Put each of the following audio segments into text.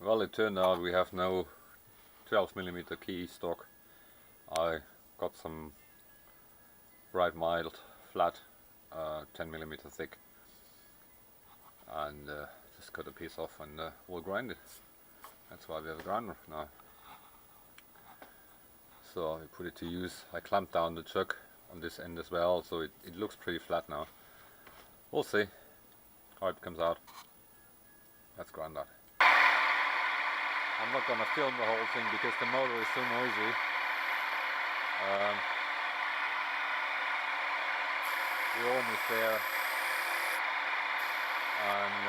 Well, it turned out we have no 12mm key stock. I got some bright mild flat 10mm thick, and just cut a piece off and we'll grind it. That's why we have a grinder now. So I put it to use. I clamped down the chuck on this end as well, so it looks pretty flat now. We'll see how it comes out. Let's grind that. I'm not gonna film the whole thing because the motor is so noisy. We're almost there, and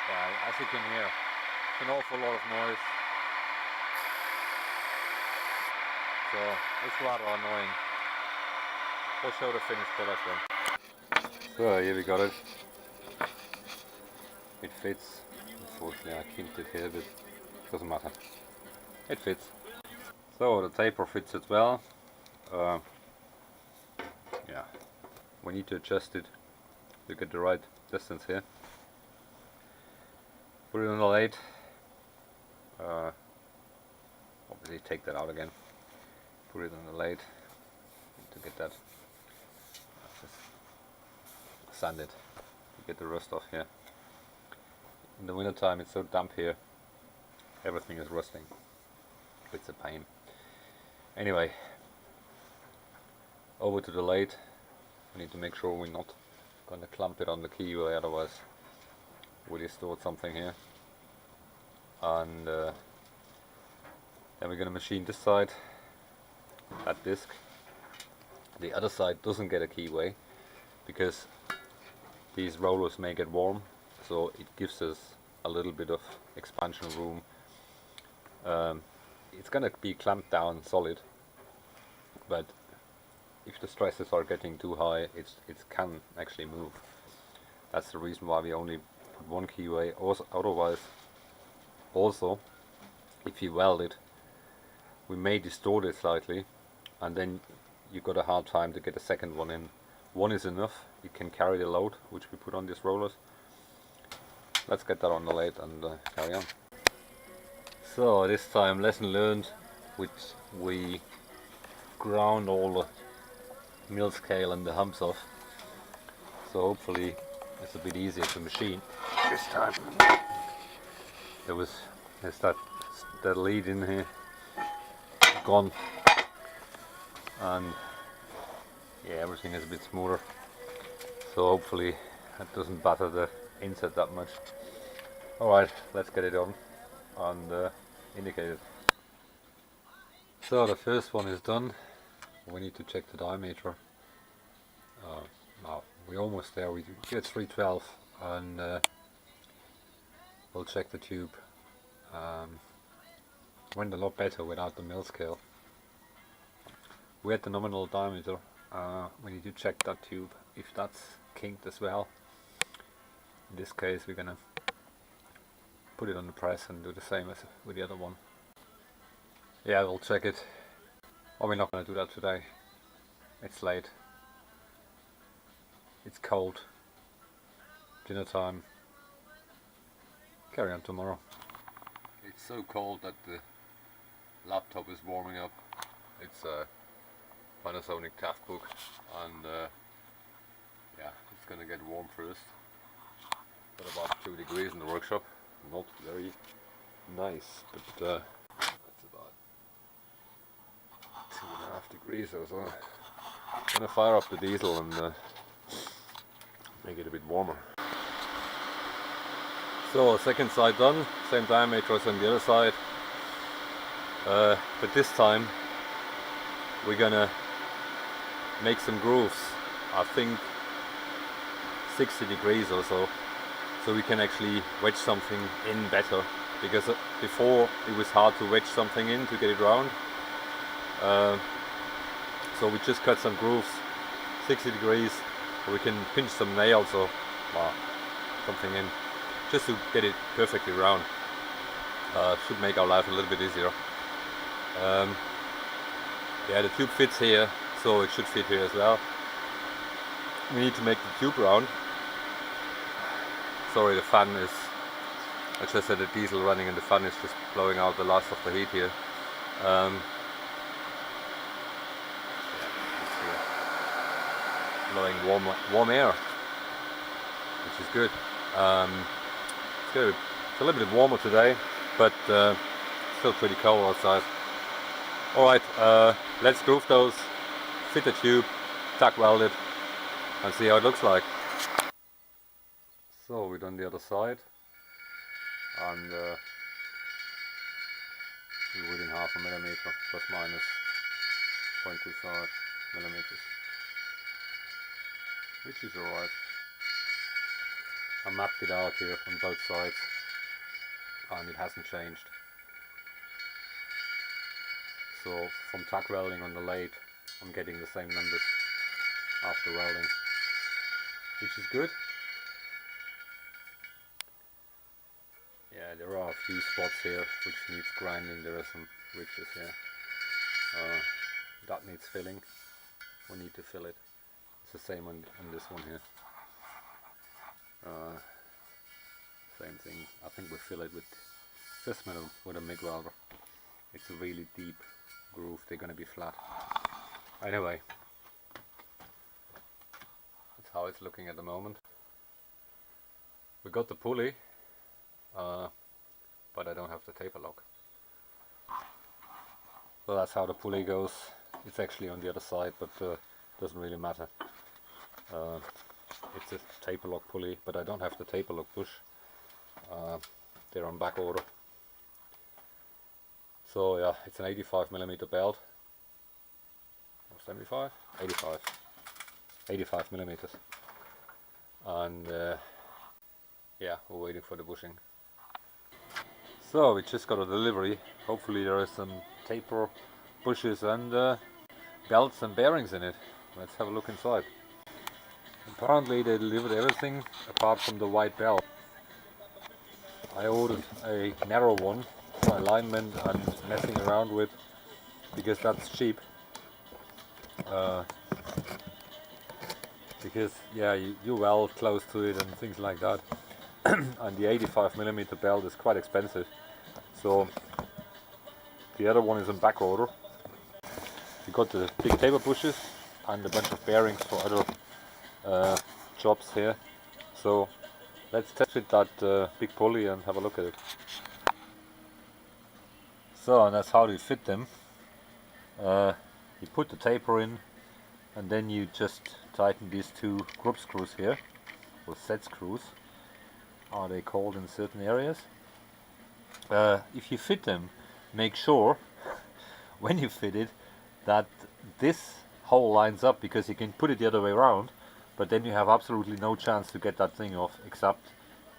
yeah, as you can hear, it's an awful lot of noise. So it's rather annoying. We'll show the finished product then. So here we got it. It fits. Unfortunately I kinked it here, but it doesn't matter. It fits. So the taper fits as well. Yeah, we need to adjust it to get the right distance here. Put it on the lathe. Obviously take that out again. Put it on the lathe to get that. Just sand it to get the rust off here. In the winter time it's so damp here, everything is rusting. It's a pain. Anyway, over to the lathe. We need to make sure we're not going to clamp it on the keyway, otherwise we distort something here. And then we're going to machine this side, that disc. The other side doesn't get a keyway because these rollers may get warm, so it gives us a little bit of expansion room. It's going to be clamped down solid, but if the stresses are getting too high, it can actually move. That's the reason why we only put one keyway. Otherwise, also, if you weld it, we may distort it slightly, and then you got a hard time to get a second one in. One is enough, it can carry the load which we put on these rollers. Let's get that on the lathe and carry on. So this time, lesson learned, which we ground all the mill scale and the humps off, so hopefully it's a bit easier to machine this time. There's that lead in here gone, and yeah, everything is a bit smoother, so hopefully that doesn't batter the insert that much. Alright, let's get it on and indicate it. So the first one is done. We need to check the diameter. Now we're almost there. We get 312, and we'll check the tube. Went a lot better without the mill scale. We had the nominal diameter. We need to check that tube if that's kinked as well. In this case, we're gonna put it on the press and do the same as with the other one. Yeah, we'll check it. Oh, we're not going to do that today. It's late. It's cold. Dinner time. Carry on tomorrow. It's so cold that the laptop is warming up. It's a Panasonic TAF book, and yeah, it's going to get warm first. Got about 2 degrees in the workshop. Not very nice, but it's about 2.5 degrees or so. I'm gonna fire up the diesel and make it a bit warmer. So second side done, same diameter as on the other side, but this time we're gonna make some grooves, I think 60 degrees or so, so we can actually wedge something in better, because before it was hard to wedge something in to get it round. So we just cut some grooves 60 degrees, so we can pinch some nails or something in just to get it perfectly round. Should make our life a little bit easier. Yeah, the tube fits here, so it should fit here as well. We need to make the tube round. Sorry, the fan is I just had a diesel running and the fan is just blowing out the last of the heat here. Yeah, it's blowing warm air, which is good. It's a little bit warmer today, but still pretty cold outside. Alright, let's groove those, fit the tube, tack weld it, and see how it looks like. So we've done the other side, and we're within 0.5 millimeter, plus minus 0.25 millimeters, which is alright. I mapped it out here on both sides, and it hasn't changed. So from tack welding on the lathe, I'm getting the same numbers after welding, which is good. Yeah, there are a few spots here which needs grinding. There are some ridges here. That needs filling. We need to fill it. It's the same on this one here. Same thing. I think we fill it with just with a MIG welder. It's a really deep groove. They're gonna be flat. Anyway, that's how it's looking at the moment. We got the pulley, but I don't have the taper lock. So that's how the pulley goes. It's actually on the other side, but doesn't really matter. It's a taper lock pulley, but I don't have the taper lock bush. They're on back order. So yeah, it's an 85 millimeter belt. Or 75? 85 millimeters. And yeah, we're waiting for the bushing. So we just got a delivery. Hopefully there are some taper bushes and belts and bearings in it. Let's have a look inside. Apparently they delivered everything apart from the white belt. I ordered a narrow one for alignment and messing around with, because that's cheap. Because yeah, you weld close to it and things like that. And the 85 millimeter belt is quite expensive. So the other one is on back order. We got the big taper bushes and a bunch of bearings for other jobs here. So let's test fit that big pulley and have a look at it. So, and that's how you fit them. You put the taper in, and then you just tighten these two group screws here, or set screws are they called in certain areas. If you fit them, make sure when you fit it that this hole lines up, because you can put it the other way around, but then you have absolutely no chance to get that thing off except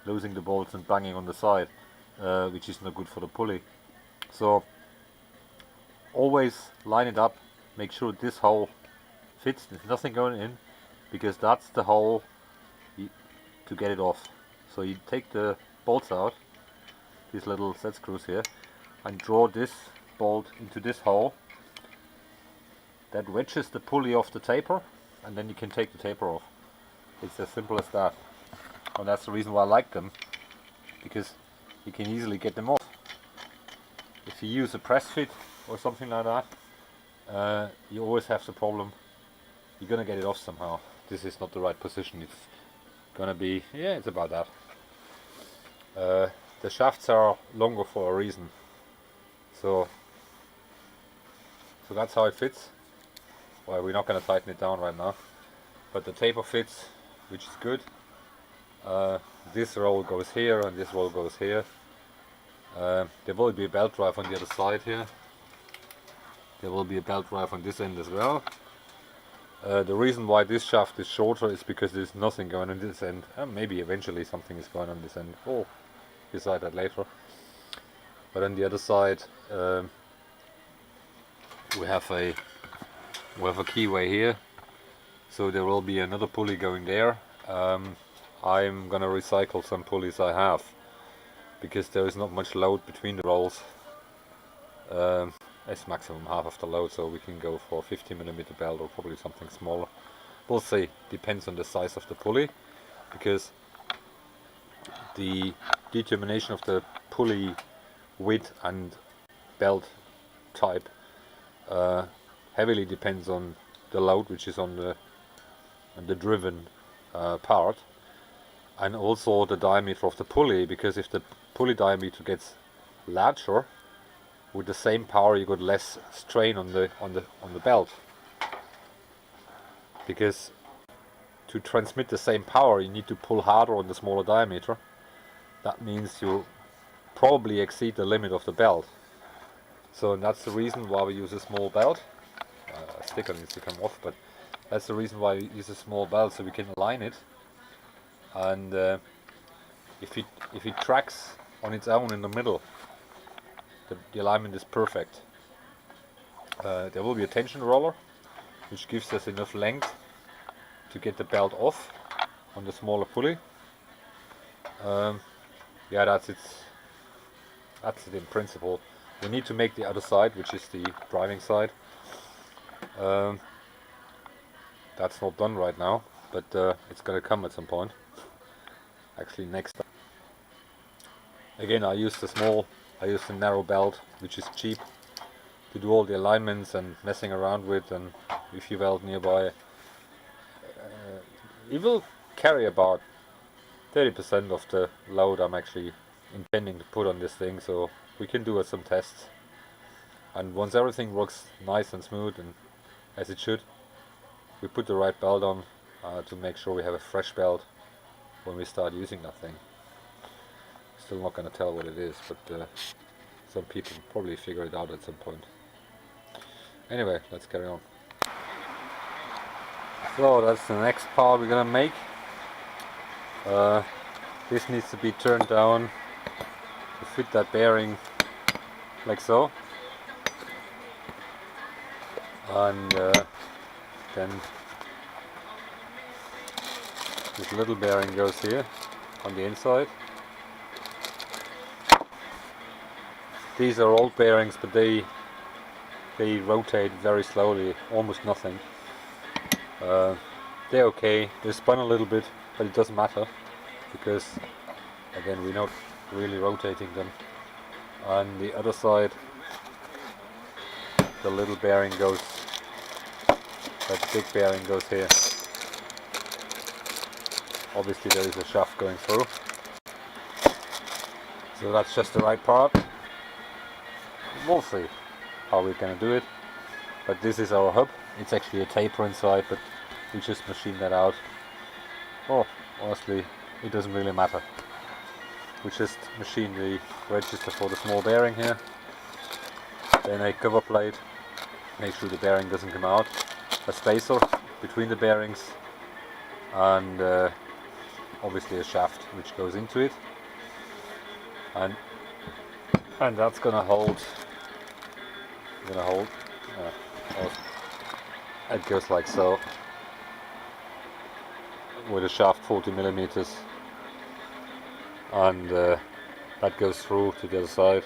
losing the bolts and banging on the side, which is not good for the pulley. So always line it up, make sure this hole fits, there's nothing going in, because that's the hole to get it off. So you take the bolts out, these little set screws here, and draw this bolt into this hole. That wedges the pulley off the taper, and then you can take the taper off. It's as simple as that. And that's the reason why I like them, because you can easily get them off. If you use a press fit or something like that, you always have the problem, you're gonna get it off somehow. This is not the right position. It's gonna be, yeah, it's about that. The shafts are longer for a reason. So that's how it fits. Well, we're not gonna tighten it down right now, but the taper fits, which is good. This roll goes here and this roll goes here. There will be a belt drive on the other side here. There will be a belt drive on this end as well. The reason why this shaft is shorter is because there's nothing going on this end. Maybe eventually something is going on this end. Oh, decide that later. But on the other side, we have a keyway here, so there will be another pulley going there. I'm gonna recycle some pulleys I have, because there is not much load between the rolls. It's maximum half of the load, so we can go for a 50mm belt or probably something smaller. We'll see, depends on the size of the pulley, because the determination of the pulley width and belt type heavily depends on the load which is on the driven part, and also the diameter of the pulley, because if the pulley diameter gets larger, with the same power you got less strain on the belt, because to transmit the same power you need to pull harder on the smaller diameter. That means you probably exceed the limit of the belt. So that's the reason why we use a small belt. A sticker needs to come off, but that's the reason why we use a small belt, so we can align it. And if it tracks on its own in the middle, the alignment is perfect. There will be a tension roller which gives us enough length to get the belt off on the smaller pulley. Yeah, that's it in principle. We need to make the other side, which is the driving side. That's not done right now, but it's gonna come at some point. Actually, next time. Again, I use the narrow belt, which is cheap, to do all the alignments and messing around with, and if you weld nearby, it will carry about 30% of the load I'm actually intending to put on this thing, so we can do some tests. And once everything works nice and smooth and as it should, we put the right belt on to make sure we have a fresh belt when we start using that thing. Still not going to tell what it is, but some people probably figure it out at some point. Anyway, let's carry on. So that's the next part we're going to make. This needs to be turned down to fit that bearing like so, and then this little bearing goes here on the inside. These are old bearings, but they rotate very slowly, almost nothing. They're okay, they spun a little bit, but it doesn't matter, because again we're not really rotating them. On the other side, the little bearing goes, that big bearing goes here. Obviously there is a shaft going through, so that's just the right part. We'll see how we're going to do it, but this is our hub. It's actually a taper inside, but we just machine that out. Oh, honestly, it doesn't really matter. We just machine the register for the small bearing here, then a cover plate, make sure the bearing doesn't come out, a spacer between the bearings, and obviously a shaft which goes into it, and that's gonna hold. It goes like so, with a shaft 40 millimeters, and that goes through to the other side.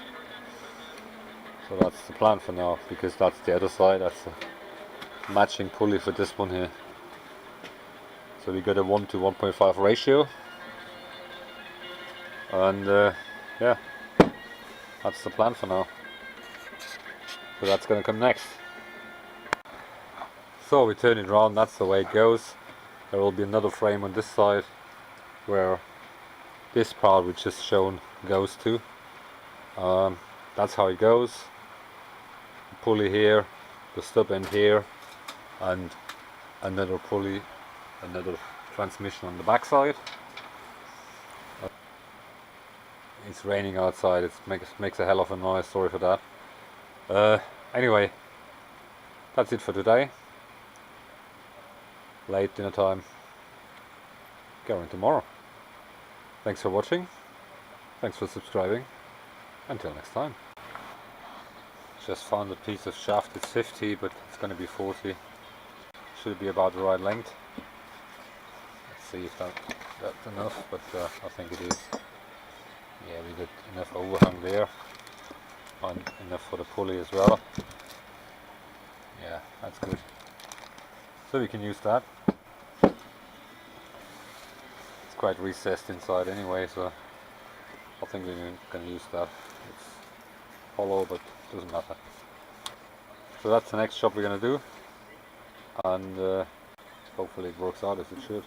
So that's the plan for now, because that's the other side. That's a matching pulley for this one here. So we got a 1 to 1.5 ratio, and yeah, that's the plan for now. So that's going to come next. So we turn it around, that's the way it goes. There will be another frame on this side where this part which is shown goes to. That's how it goes. The pulley here, the stub end here, and another pulley, another transmission on the back side. It's raining outside, it makes a hell of a noise, sorry for that. Anyway, that's it for today. Late dinner time. Going tomorrow. Thanks for watching. Thanks for subscribing. Until next time. Just found a piece of shaft. It's 50, but it's going to be 40. Should be about the right length. Let's see if that's enough, but I think it is. Yeah, we got enough overhang there, and enough for the pulley as well. Yeah, that's good. So we can use that. It's quite recessed inside anyway, so I think we can use that. It's hollow, but it doesn't matter. So that's the next job we're going to do, and hopefully it works out as it should.